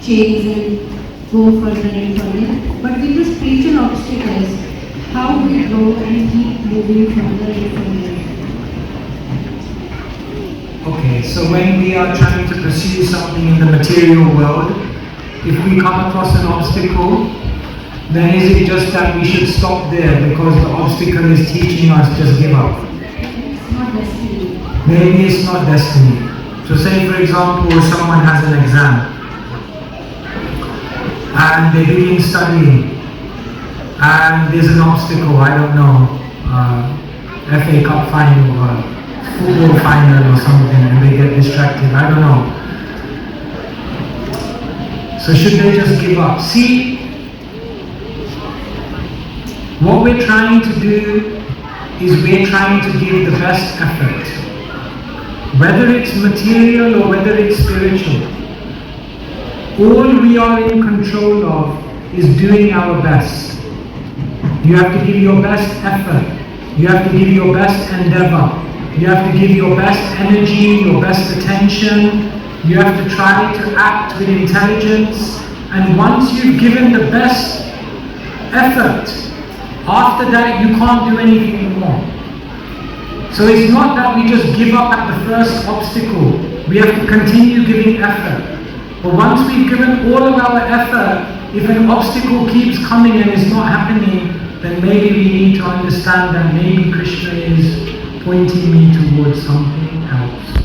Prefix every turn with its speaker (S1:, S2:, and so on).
S1: change and go further and further. But with the spiritual obstacles, how we grow and keep moving further and further.
S2: Okay, so when we are trying to pursue something in the material world, if we come across an obstacle, then is it just that we should stop there because the obstacle is teaching us just give up?
S1: It's not destiny.
S2: Maybe it's not destiny. So say for example someone has an exam and they begin studying and there's an obstacle, I don't know, FA Cup final or football final or something, and they get distracted, I don't know. So should they just give up? See, what we're trying to do is we're trying to give the best effort. Whether it's material or whether it's spiritual, all we are in control of is doing our best. You have to give your best effort. You have to give your best endeavor. You have to give your best energy, your best attention. You have to try to act with intelligence. And once you've given the best effort, after that you can't do anything more. So it's not that we just give up at the first obstacle. We have to continue giving effort. But once we've given all of our effort, if an obstacle keeps coming and is not happening, then maybe we need to understand that maybe Krishna is pointing me towards something else.